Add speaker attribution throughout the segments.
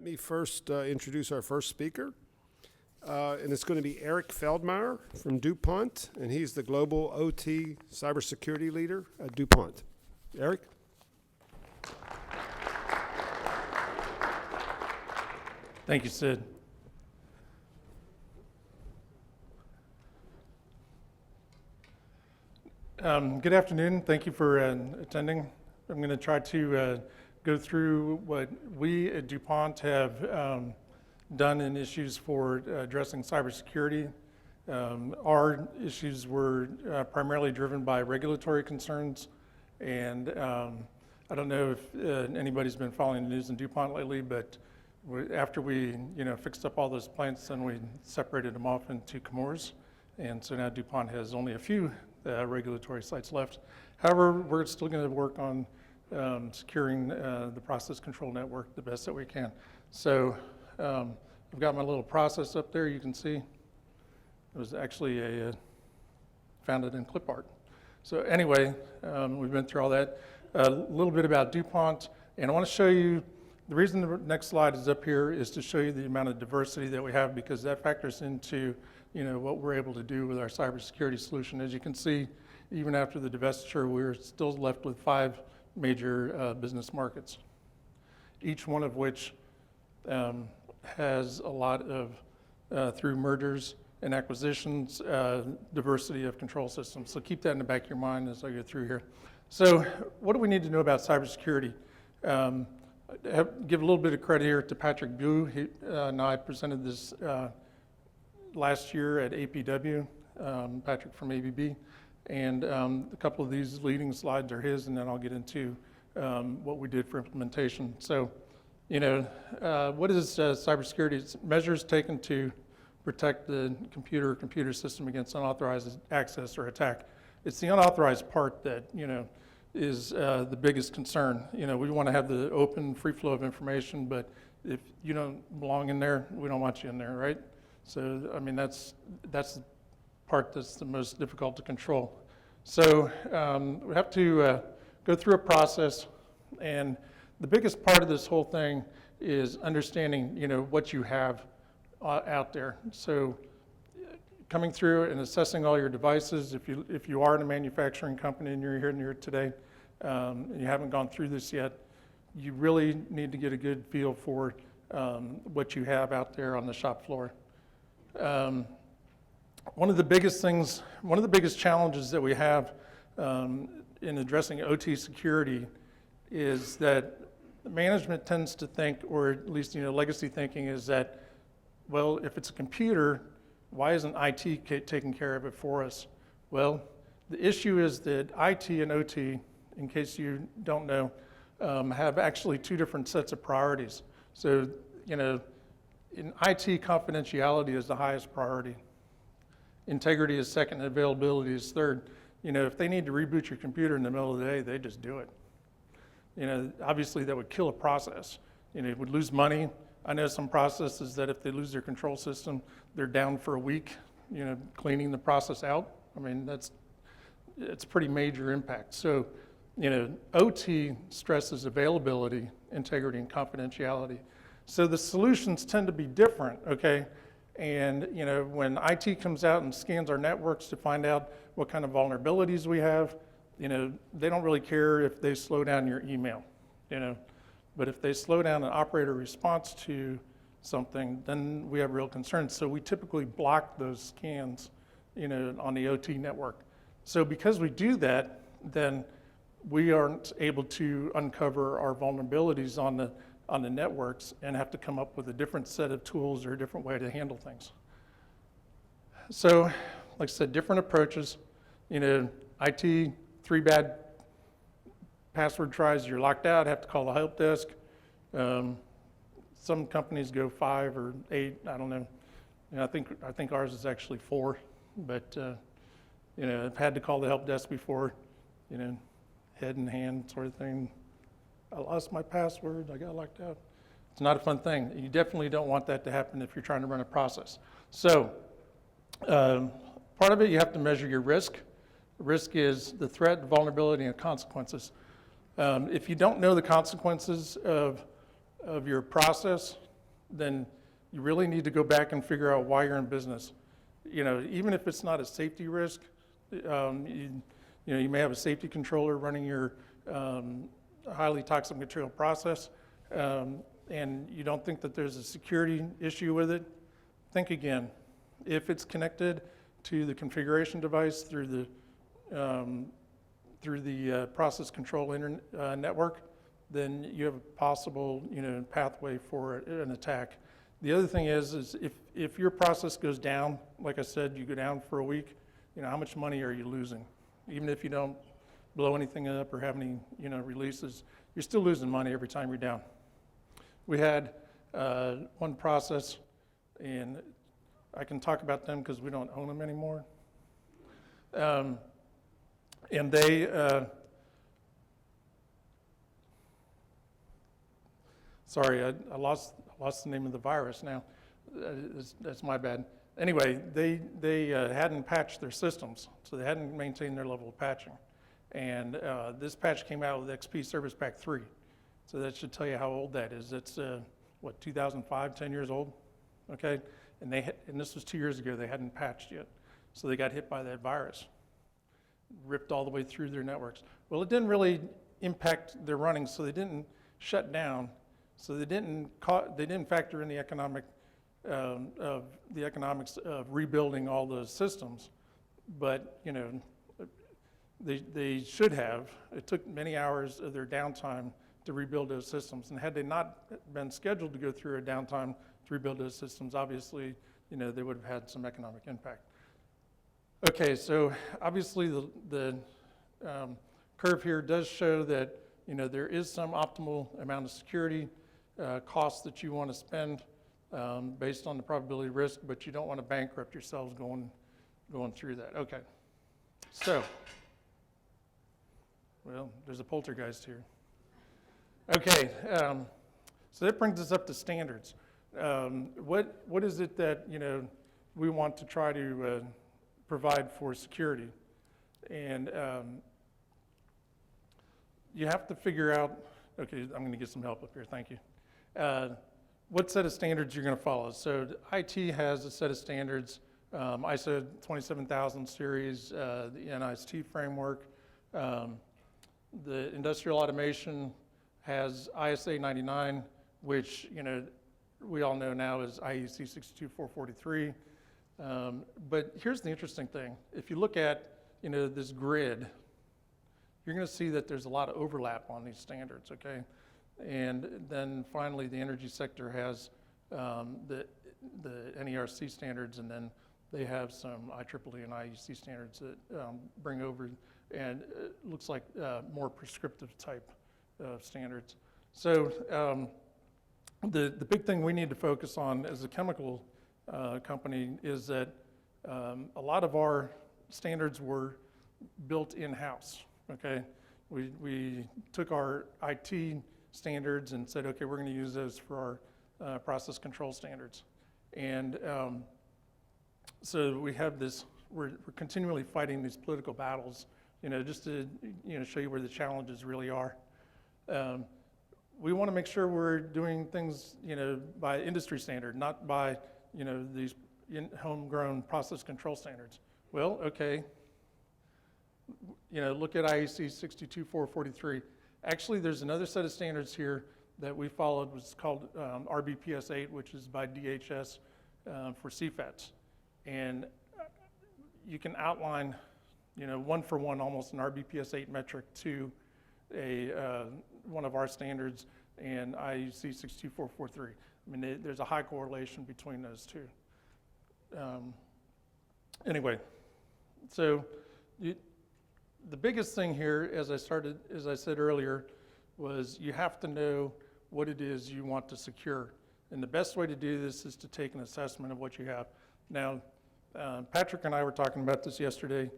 Speaker 1: me first introduce our first speaker. And it's going to be Erick Feldmeyer from DuPont, and he's the Global OT Cybersecurity Leader at DuPont. Erick?
Speaker 2: Thank you, Sid. Good afternoon. Thank you for attending. I'm going to try to go through what we at DuPont have done in issues for addressing cybersecurity. Our issues were primarily driven by regulatory concerns, and I don't know if anybody's been following the news in DuPont lately, but after we fixed up all those plants, then we separated them off into Comores, and so now DuPont has only a few regulatory sites left. However, we're still going to work on securing the process control network the best that we can. So I've got my little process up there. You can see it was actually founded in clip art. So anyway, we've been through all that. A little bit about DuPont, and I want to show you, the reason the next slide is up here is to show you the amount of diversity that we have, because that factors into what we're able to do with our cybersecurity solution. As you can see, even after the divestiture, we're still left with 5 major business markets, each one of which has a lot of, through mergers and acquisitions, diversity of control systems. So keep that in the back of your mind as I go through here. So what do we need to know about cybersecurity? Give a little bit of credit here to Patrick Bu. He and I presented this last year at APW, Patrick from ABB. And a couple of these leading slides are his, and then I'll get into what we did for implementation. So, what is cybersecurity? It's measures taken to protect the computer system against unauthorized access or attack. It's the unauthorized part that, is the biggest concern. We want to have the open, free flow of information, but if you don't belong in there, we don't want you in there, right? So, I mean, that's the part that's the most difficult to control. So we have to go through a process, and the biggest part of this whole thing is understanding, what you have out there. So coming through and assessing all your devices, if you are in a manufacturing company and you're here today, and you haven't gone through this yet, you really need to get a good feel for what you have out there on the shop floor. One of the biggest challenges that we have in addressing OT security is that management tends to think, or at least legacy thinking is that, well, if it's a computer, why isn't IT taking care of it for us? Well, the issue is that IT and OT, in case you don't know, have actually 2 different sets of priorities. So, in IT, confidentiality is the highest priority. Integrity is second, and availability is third. If they need to reboot your computer in the middle of the day, they just do it. Obviously that would kill a process. It would lose money. I know some processes that if they lose their control system, they're down for a week, cleaning the process out. I mean, it's a pretty major impact. So, OT stresses availability, integrity, and confidentiality. So the solutions tend to be different, okay? And when IT comes out and scans our networks to find out what kind of vulnerabilities we have, they don't really care if they slow down your email, But if they slow down an operator response to something, then we have real concerns. So we typically block those scans, on the OT network. So because we do that, then we aren't able to uncover our vulnerabilities on the networks and have to come up with a different set of tools or a different way to handle things. So, like I said, different approaches. IT, 3 bad password tries, you're locked out, have to call the help desk. Some companies go 5 or 8, I don't know. I think ours is actually 4, but I've had to call the help desk before, head in hand sort of thing. I lost my password, I got locked out. It's not a fun thing. You definitely don't want that to happen if you're trying to run a process. So part of it, you have to measure your risk. Risk is the threat, vulnerability, and consequences. If you don't know the consequences of your process, then you really need to go back and figure out why you're in business. Even if it's not a safety risk, you may have a safety controller running your highly toxic material process, and you don't think that there's a security issue with it. Think again. If it's connected to the configuration device through the process control network, then you have a possible pathway for an attack. The other thing is if your process goes down, like I said, you go down for a week, how much money are you losing? Even if you don't blow anything up or have any releases, you're still losing money every time you're down. We had one process, and I can talk about them because we don't own them anymore. And they, sorry, I lost the name of the virus now. That's my bad. Anyway, they hadn't patched their systems, so they hadn't maintained their level of patching. And this patch came out with XP Service Pack 3. So that should tell you how old that is. It's, 2005, 10 years old? Okay, and this was 2 years ago, they hadn't patched yet. So they got hit by that virus, ripped all the way through their networks. Well, it didn't really impact their running, so they didn't shut down. So they didn't factor in the economics of rebuilding all those systems, but they should have. It took many hours of their downtime to rebuild those systems, and had they not been scheduled to go through a downtime to rebuild those systems, obviously, they would have had some economic impact. Okay, so obviously the curve here does show that there is some optimal amount of security costs that you want to spend based on the probability of risk, but you don't want to bankrupt yourselves going through that. Okay, so, well, there's a poltergeist here. Okay, so that brings us up to standards. What is it that we want to try to provide for security? And you have to figure out. Okay, I'm going to get some help up here. Thank you. What set of standards you're going to follow? So IT has a set of standards. ISO 27000 series, the NIST framework. The industrial automation has ISA 99, which we all know now is IEC 62443. But here's the interesting thing. If you look at this grid, you're going to see that there's a lot of overlap on these standards, okay? And then finally, the energy sector has the NERC standards, and then they have some IEEE and IEC standards that bring over, and it looks like more prescriptive type standards. So the big thing we need to focus on as a chemical company is that a lot of our standards were built in-house, okay? We took our IT standards and said, okay, we're going to use those for our process control standards. And so we have this, we're continually fighting these political battles, just to show you where the challenges really are. We want to make sure we're doing things, by industry standard, not by, these homegrown process control standards. Well, okay, look at IEC 62443. Actually, there's another set of standards here that we followed, was called RBPS 8, which is by DHS for CFATs. And you can outline, one for one, almost an RBPS 8 metric to one of our standards and IEC 62443. I mean, there's a high correlation between those two. Anyway, so the biggest thing here, as I said earlier, was you have to know what it is you want to secure. And the best way to do this is to take an assessment of what you have. Now, Patrick and I were talking about this yesterday.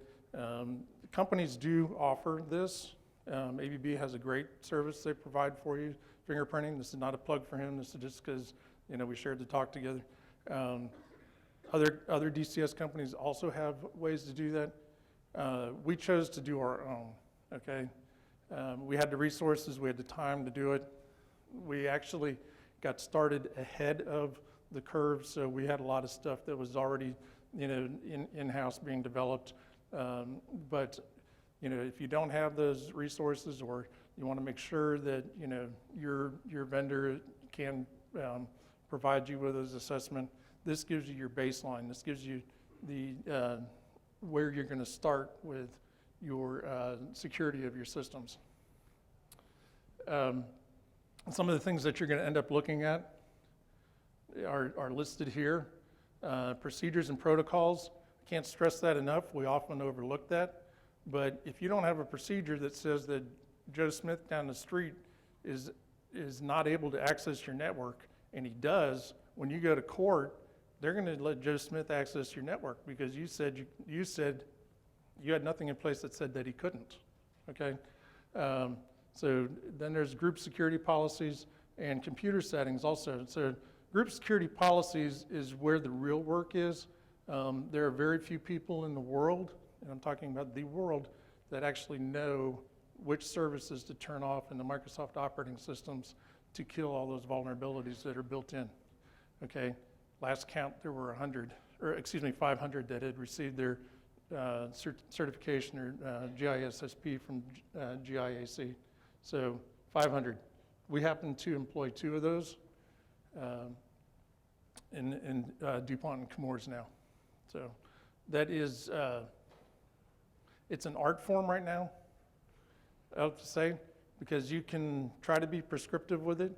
Speaker 2: Companies do offer this. ABB has a great service they provide for you, fingerprinting. This is not a plug for him. This is just because we shared the talk together. Other DCS companies also have ways to do that. We chose to do our own, okay? We had the resources, we had the time to do it. We actually got started ahead of the curve, so we had a lot of stuff that was already, in-house being developed. But, if you don't have those resources, or you want to make sure that, your vendor can provide you with those assessment, this gives you your baseline. This gives you the where you're going to start with your security of your systems. Some of the things that you're going to end up looking at are listed here. Procedures and protocols. Can't stress that enough. We often overlook that. But if you don't have a procedure that says that Joe Smith down the street is not able to access your network, and he does, when you go to court, they're going to let Joe Smith access your network because you said you had nothing in place that said that he couldn't. Okay, so then there's group security policies and computer settings also. So group security policies is where the real work is. There are very few people in the world, and I'm talking about the world, that actually know which services to turn off in the Microsoft operating systems to kill all those vulnerabilities that are built in. Okay, last count there were 500 that had received their certification or GISSP from GIAC. So 500. We happen to employ 2 of those in DuPont and Chemours now. So that is, it's an art form right now, I have to say, because you can try to be prescriptive with it,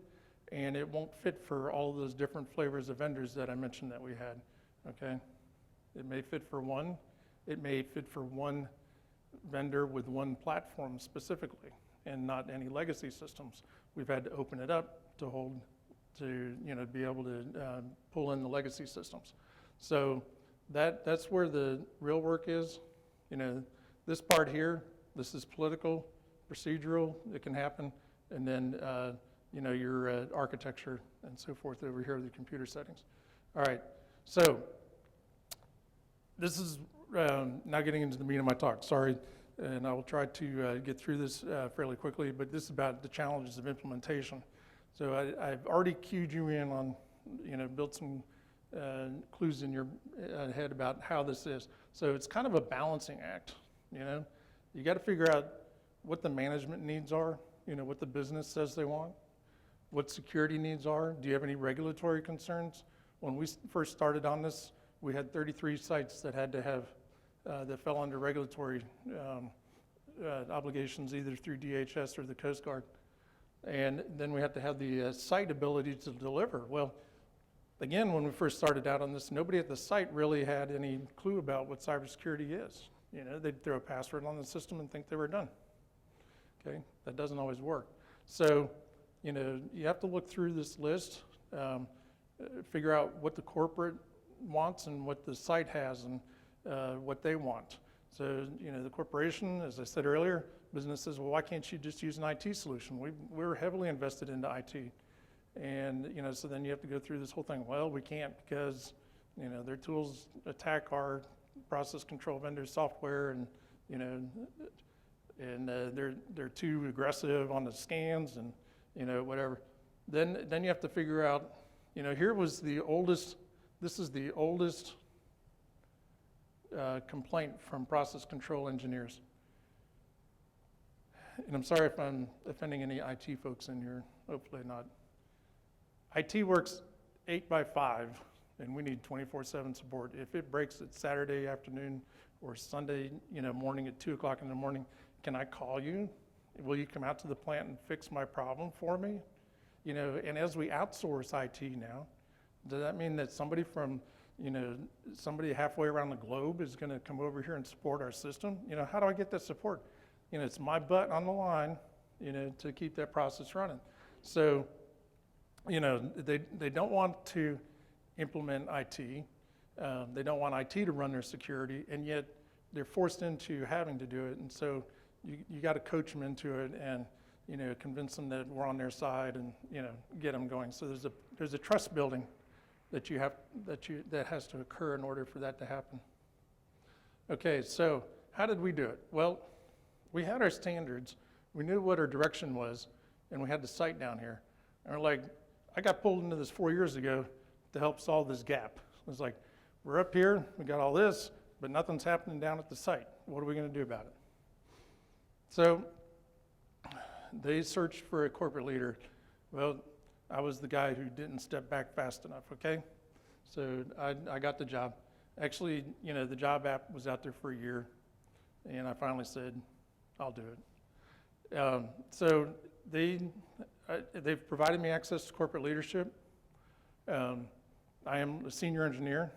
Speaker 2: and it won't fit for all of those different flavors of vendors that I mentioned that we had, okay? It may fit for one. It may fit for one vendor with one platform specifically, and not any legacy systems. We've had to open it up to be able to pull in the legacy systems. So that's where the real work is. This part here, this is political, procedural, it can happen, and then your architecture and so forth over here, the computer settings. All right, so this is now getting into the meat of my talk, sorry, and I will try to get through this fairly quickly, but this is about the challenges of implementation. So I've already cued you in on, built some clues in your head about how this is. So it's kind of a balancing act, You got to figure out what the management needs are, what the business says they want, what security needs are. Do you have any regulatory concerns? When we first started on this, we had 33 sites that had to have, that fell under regulatory obligations either through DHS or the Coast Guard. And then we had to have the site ability to deliver. Well, again, when we first started out on this, nobody at the site really had any clue about what cybersecurity is. They'd throw a password on the system and think they were done. Okay, that doesn't always work. So, you have to look through this list, figure out what the corporate wants and what the site has and what they want. So, the corporation, as I said earlier, business says, well, why can't you just use an IT solution? We're heavily invested into IT. And, so then you have to go through this whole thing. Well, we can't because, their tools attack our process control vendor software and, they're too aggressive on the scans and, whatever. Then you have to figure out, here was the oldest, this is the oldest complaint from process control engineers. And I'm sorry if I'm offending any IT folks in here, hopefully not. IT works 8 by 5, and we need 24/7 support. If it breaks at Saturday afternoon or Sunday, morning at 2 o'clock in the morning, can I call you? Will you come out to the plant and fix my problem for me? And as we outsource IT now, does that mean that somebody from, somebody halfway around the globe is going to come over here and support our system? How do I get that support? It's my butt on the line, to keep that process running. So, they don't want to implement IT. They don't want IT to run their security, and yet they're forced into having to do it. And so you got to coach them into it and, convince them that we're on their side and, get them going. So there's a trust building that that has to occur in order for that to happen. Okay, so how did we do it? Well, we had our standards. We knew what our direction was, and we had the site down here. And we're like, I got pulled into this 4 years ago to help solve this gap. It's like, we're up here, we got all this, but nothing's happening down at the site. What are we going to do about it? So they searched for a corporate leader. Well, I was the guy who didn't step back fast enough, okay? So I got the job. Actually, you know, the job app was out there for a year, and I finally said, I'll do it. So they've provided me access to corporate leadership. I am a senior engineer,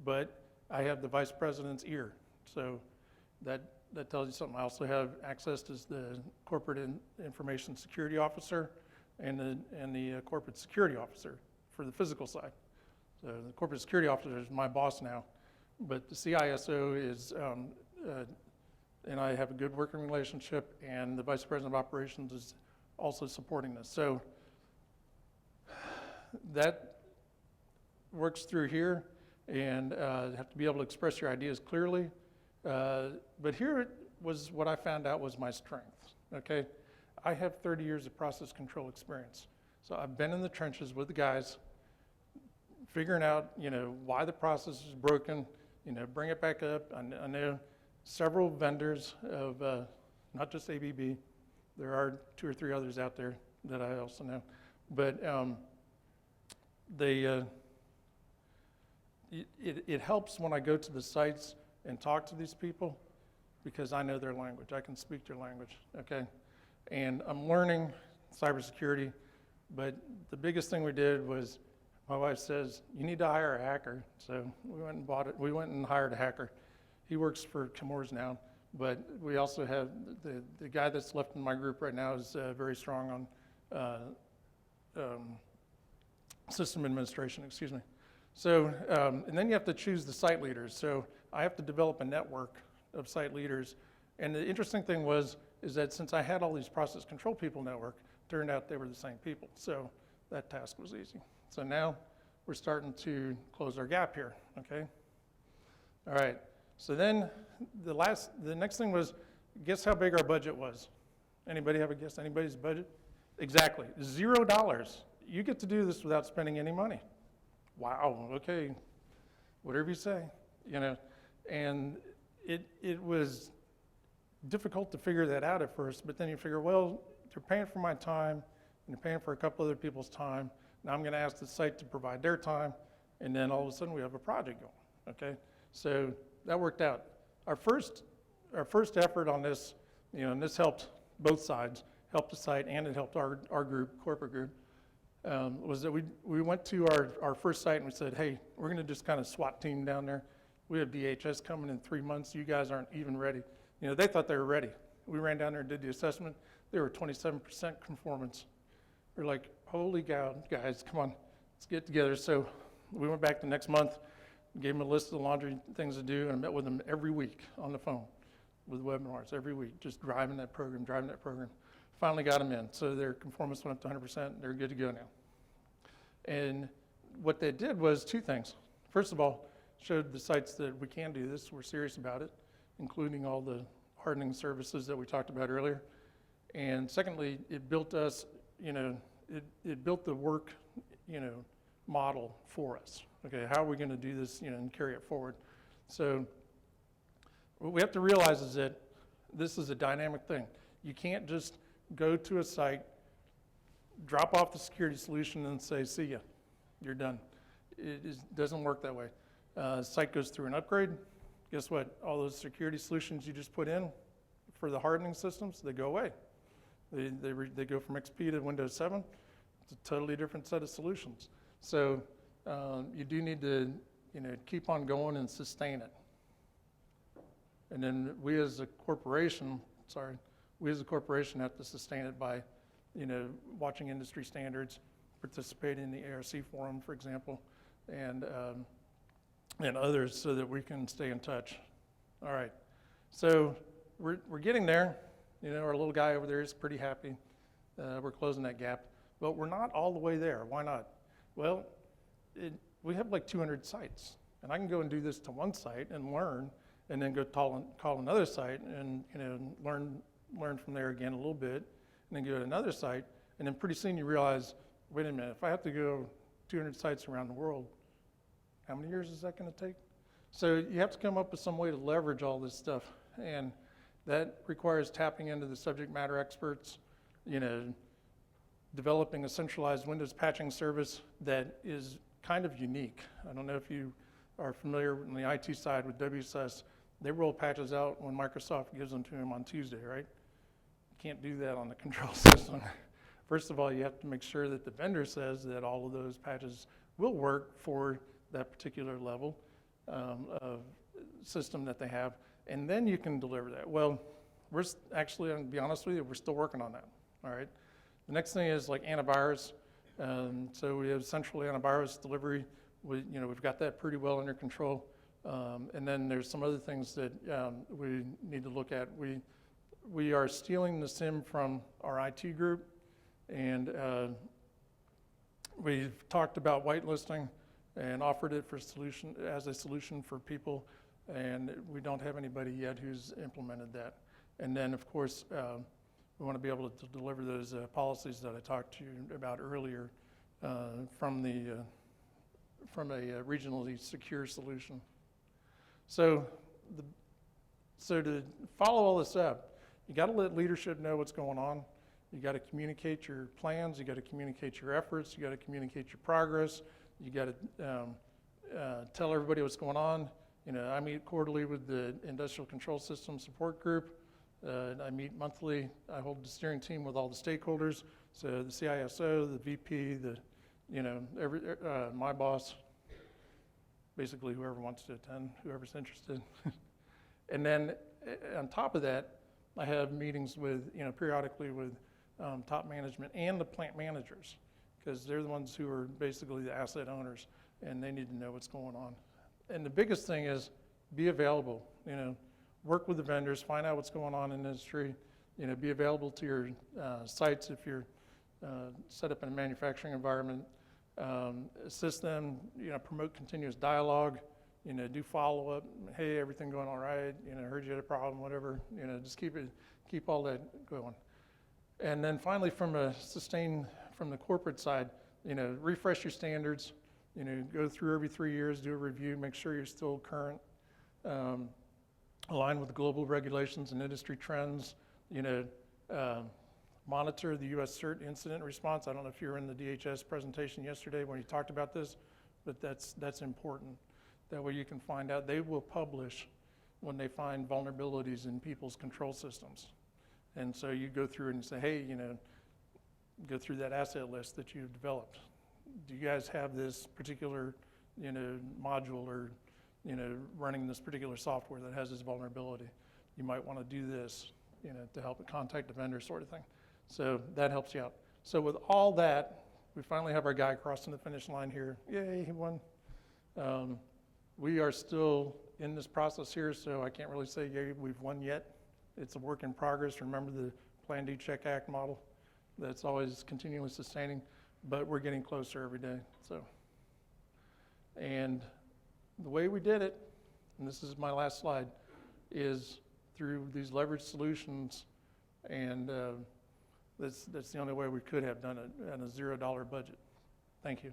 Speaker 2: but I have the vice president's ear. So that tells you something. I also have access to the corporate information security officer and the corporate security officer for the physical side. So the corporate security officer is my boss now, but the CISO is, and I have a good working relationship, and the vice president of operations is also supporting this. So that works through here, and have to be able to express your ideas clearly. But here was what I found out was my strength, okay? I have 30 years of process control experience. So I've been in the trenches with the guys, figuring out, you know, why the process is broken, you know, bring it back up. I know several vendors of, not just ABB, there are 2 or 3 others out there that I also know, but it helps when I go to the sites and talk to these people because I know their language. I can speak their language, okay? And I'm learning cybersecurity, but the biggest thing we did was, my wife says, you need to hire a hacker. So we went and bought it. We went and hired a hacker. He works for Chemours now, but we also have the guy that's left in my group right now is very strong on system administration, excuse me. So, and then you have to choose the site leaders. So I have to develop a network of site leaders. And the interesting thing is that since I had all these process control people network, turned out they were the same people. So that task was easy. So now we're starting to close our gap here, okay? All right, so then the next thing was, guess how big our budget was? Anybody have a guess, anybody's budget? Exactly, $0. You get to do this without spending any money. Wow, okay, whatever you say, you know. And it was difficult to figure that out at first, but then you figure, well, you're paying for my time, and you're paying for a couple other people's time. Now I'm going to ask the site to provide their time, and then all of a sudden we have a project going, okay? So that worked out. Our first effort on this, you know, and this helped both sides, helped the site and it helped our group, corporate group, was that we went to our first site and we said, hey, we're going to just kind of SWAT team down there. We have DHS coming in 3 months. You guys aren't even ready. You know, they thought they were ready. We ran down there and did the assessment. They were 27% conformance. We're like, holy cow, guys, come on, let's get together. So we went back the next month, gave them a list of the laundry things to do, and met with them every week on the phone with webinars every week, just driving that program. Finally got them in. So their conformance went up to 100%. They're good to go now. And what they did was 2 things. First of all, showed the sites that we can do this. We're serious about it, including all the hardening services that we talked about earlier. And secondly, it built us, you know, it built the work, you know, model for us. Okay, how are we going to do this, you know, and carry it forward? So what we have to realize is that this is a dynamic thing. You can't just go to a site, drop off the security solution and say, see ya, you're done. Doesn't work that way. Site goes through an upgrade. Guess what? All those security solutions you just put in for the hardening systems, they go away. They go from XP to Windows 7. It's a totally different set of solutions. So you do need to, you know, keep on going and sustain it. And then we as a corporation have to sustain it by, you know, watching industry standards, participating in the ARC forum, for example, and others, so that we can stay in touch. All right, so we're getting there. You know, our little guy over there is pretty happy. We're closing that gap, but we're not all the way there. Why not? Well, we have like 200 sites, and I can go and do this to one site and learn, and then go call another site and, you know, learn from there again a little bit, and then go to another site, and then pretty soon you realize wait a minute, if I have to go 200 sites around the world, how many years is that going to take? So you have to come up with some way to leverage all this stuff, and that requires tapping into the subject matter experts, developing a centralized Windows patching service that is kind of unique. I don't know if you are familiar on the IT side with WSUS. They roll patches out when Microsoft gives them to them on Tuesday, right? You can't do that on the control system. First of all, you have to make sure that the vendor says that all of those patches will work for that particular level of system that they have, and then you can deliver that. Well, we're actually, to be honest with you, we're still working on that, all right? The next thing is like antivirus. So we have central antivirus delivery. We've got that pretty well under control. And then there's some other things that we need to look at. We are stealing the SIM from our IT group, and we've talked about whitelisting and offered it as a solution for people, and we don't have anybody yet who's implemented that. And then, of course, we want to be able to deliver those policies that I talked to you about earlier from a regionally secure solution. So to follow all this up, you got to let leadership know what's going on. You got to communicate your plans. You got to communicate your efforts. You got to communicate your progress. You got to tell everybody what's going on. I meet quarterly with the Industrial Control System Support Group. I meet monthly. I hold the steering team with all the stakeholders. So the CISO, the VP, my boss, basically whoever wants to attend, whoever's interested. And then on top of that, I have meetings with, periodically with top management and the plant managers, because they're the ones who are basically the asset owners, and they need to know what's going on. And the biggest thing is be available, work with the vendors, find out what's going on in the industry, be available to your sites if you're set up in a manufacturing environment, assist them, promote continuous dialogue, do follow-up. Hey, everything going all right? Heard you had a problem, whatever. Just keep all that going. And then finally, from the corporate side, refresh your standards. Go through every 3 years, do a review, make sure you're still current, align with global regulations and industry trends. Monitor the U.S. CERT incident response. I don't know if you were in the DHS presentation yesterday when you talked about this, but that's important. That way you can find out. They will publish when they find vulnerabilities in people's control systems. And so you go through and say, hey, go through that asset list that you've developed. Do you guys have this particular, module or, running this particular software that has this vulnerability? You might want to do this, to help contact the vendor, sort of thing. So that helps you out. So with all that, we finally have our guy crossing the finish line here. Yay, he won. We are still in this process here, so I can't really say, yay, we've won yet. It's a work in progress. Remember the Plan, Do, Check, Act model that's always continually sustaining, but we're getting closer every day. So, and the way we did it, and this is my last slide, is through these leveraged solutions, and that's the only way we could have done it at a $0 budget. Thank you.